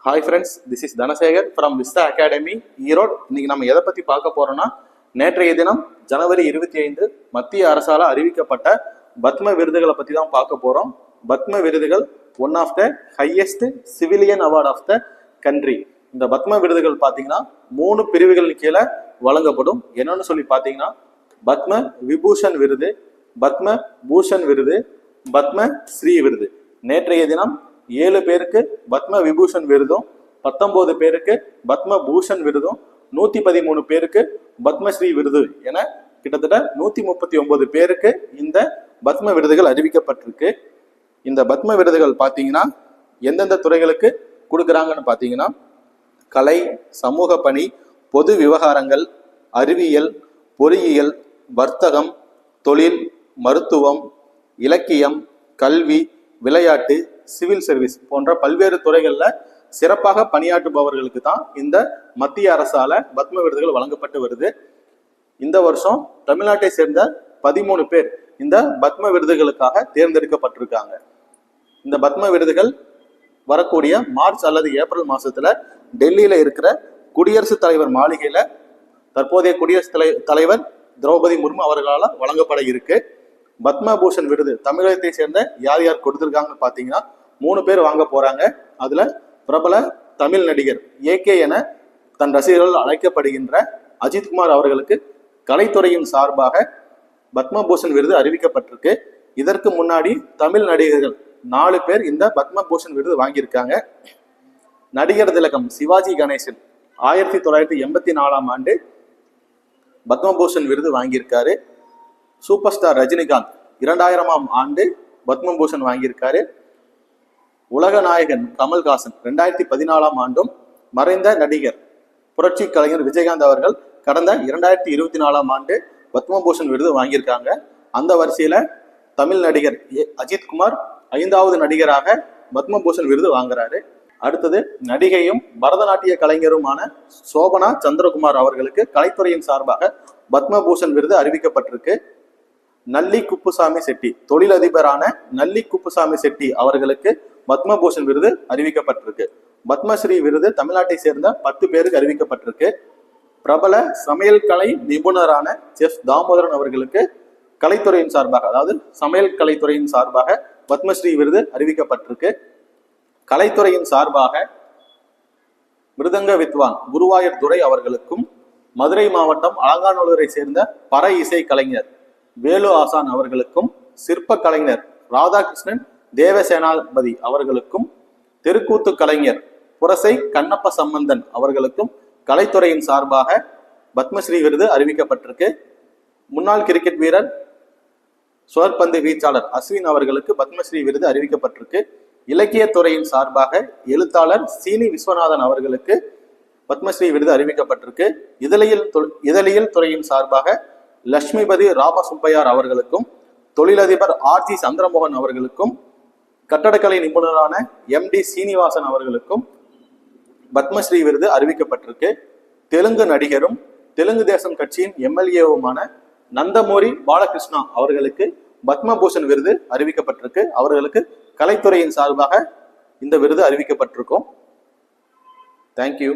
Hi friends, this is Dhanasekar from Vista academy Erode. இன்னைக்கு நம்ம எதை பற்றி பார்க்க போறோம்னா, நேற்றைய தினம் ஜனவரி 25 மத்திய அரசால் அறிவிக்கப்பட்ட பத்ம விருதுகளை பற்றி தான் பார்க்க போகிறோம். பத்ம விருதுகள் one of the highest civilian award of the country. இந்த பத்ம விருதுகள் பார்த்தீங்கன்னா 3 பிரிவுகள் கீழே வழங்கப்படும். என்னன்னு சொல்லி பார்த்தீங்கன்னா, பத்ம விபூஷன் விருது, பத்ம பூஷன் விருது, பத்ம ஸ்ரீ விருது. நேற்றைய தினம் 7 பேருக்கு பத்ம விபூஷன் விருதும், 19 பேருக்கு பத்ம பூஷன் விருதும், 113 பேருக்கு பத்மஸ்ரீ விருது என கிட்டத்தட்ட 139 பேருக்கு இந்த பத்ம விருதுகள் அறிவிக்கப்பட்டிருக்கு. இந்த பத்ம விருதுகள் பார்த்தீங்கன்னா எந்தெந்த துறைகளுக்கு கொடுக்குறாங்கன்னு பார்த்தீங்கன்னா, கலை, சமூக பணி, பொது விவகாரங்கள், அறிவியல், பொறியியல், வர்த்தகம், தொழில், மருத்துவம், இலக்கியம், கல்வி, விளையாட்டு, சிவில் சர்வீஸ் போன்ற பல்வேறு துறைகளில் சிறப்பாக பணியாற்றுபவர்களுக்கு தான் இந்த மத்திய அரசால பத்ம விருதுகள் வழங்கப்பட்டு வருது. இந்த வருஷம் தமிழ்நாட்டை சேர்ந்த 13 பேர் இந்த பத்ம விருதுகளுக்காக தேர்ந்தெடுக்கப்பட்டிருக்காங்க. இந்த பத்ம விருதுகள் வரக்கூடிய மார்ச் அல்லது ஏப்ரல் மாசத்துல டெல்லியில இருக்கிற குடியரசுத் தலைவர் மாளிகையில தற்போதைய குடியரசுத் தலைவர் திரௌபதி முர்மு அவர்களால் வழங்கப்பட இருக்கு. பத்மபூஷன் விருது தமிழகத்தை சேர்ந்த யார் யார் கொடுத்திருக்காங்கன்னு பார்த்தீங்கன்னா 3 பேர் வாங்க போறாங்க. அதுல பிரபல தமிழ் நடிகர் ஏகே என தன் ரசிகர்கள் அழைக்கப்படுகின்ற அஜித்குமார் அவர்களுக்கு கலைத்துறையின் சார்பாக பத்மபூஷன் விருது அறிவிக்கப்பட்டிருக்கு. இதற்கு முன்னாடி தமிழ் நடிகர்கள் 4 பேர் இந்த பத்மபூஷன் விருது வாங்கியிருக்காங்க. நடிகர் திலகம் சிவாஜி கணேசன் 1984ஆம் ஆண்டு பத்மபூஷன் விருது வாங்கியிருக்காரு. சூப்பர் ஸ்டார் ரஜினிகாந்த் 2000ஆம் ஆண்டு பத்மபூஷன் வாங்கியிருக்காரு. உலக நாயகன் கமல்ஹாசன் 2014ஆம் ஆண்டும், மறைந்த நடிகர் புரட்சி கலைஞர் விஜயகாந்த் அவர்கள் கடந்த 2024ஆம் ஆண்டு பத்மபூஷன் விருது வாங்கியிருக்காங்க. அந்த வரிசையில தமிழ் நடிகர் அஜித்குமார் 5வது நடிகராக பத்மபூஷன் விருது வாங்குறாரு. அடுத்தது நடிகையும் பரதநாட்டிய கலைஞருமான சோபனா சந்திரகுமார் அவர்களுக்கு கலைத்துறையின் சார்பாக பத்மபூஷன் விருது அறிவிக்கப்பட்டிருக்கு. நல்லி குப்புசாமி செட்டி, தொழிலதிபரான நல்லி குப்புசாமி செட்டி அவர்களுக்கு பத்மபூஷன் விருது அறிவிக்கப்பட்டிருக்கு. பத்மஸ்ரீ விருது தமிழ்நாட்டை சேர்ந்த 10 பேருக்கு அறிவிக்கப்பட்டிருக்கு. பிரபல சமையல் கலை நிபுணரான செஃப் தாமோதரன் அவர்களுக்கு கலைத்துறையின் சார்பாக, அதாவது சமையல் கலைத்துறையின் சார்பாக பத்மஸ்ரீ விருது அறிவிக்கப்பட்டிருக்கு. கலைத்துறையின் சார்பாக மிருதங்க வித்வான் குருவாயூர் துரை அவர்களுக்கும், மதுரை மாவட்டம் அலங்காநல்லூரை சேர்ந்த பறை இசை கலைஞர் வேலு ஆசான் அவர்களுக்கும், சிற்ப கலைஞர் ராதாகிருஷ்ணன் தேவசேனாபதி அவர்களுக்கும், தெருக்கூத்து கலைஞர் புரசை கண்ணப்ப சம்பந்தன் அவர்களுக்கும் கலைத்துறையின் சார்பாக பத்மஸ்ரீ விருது அறிவிக்கப்பட்டிருக்கு. முன்னாள் கிரிக்கெட் வீரர் சுழற்பந்து வீச்சாளர் அஸ்வின் அவர்களுக்கு பத்மஸ்ரீ விருது அறிவிக்கப்பட்டிருக்கு. இலக்கியத்துறையின் சார்பாக எழுத்தாளர் சீனி விஸ்வநாதன் அவர்களுக்கு பத்மஸ்ரீ விருது அறிவிக்கப்பட்டிருக்கு. இதழியல் துறையின் சார்பாக லட்சுமிபதி ராமசுப்பையார் அவர்களுக்கும், தொழிலதிபர் ஆர்ஜி சந்திரமோகன் அவர்களுக்கும், கட்டடக்கலை நிபுணரான MD சீனிவாசன் அவர்களுக்கும் பத்மஸ்ரீ விருது அறிவிக்கப்பட்டிருக்கு. தெலுங்கு நடிகரும் தெலுங்கு தேசம் கட்சியின் MLAவுமான நந்தமூரி பாலகிருஷ்ணா அவர்களுக்கு பத்மபூஷன் விருது அறிவிக்கப்பட்டிருக்கு. அவர்களுக்கு கலைத்துறையின் சார்பாக இந்த விருது அறிவிக்கப்பட்டிருக்கும். தேங்க்யூ.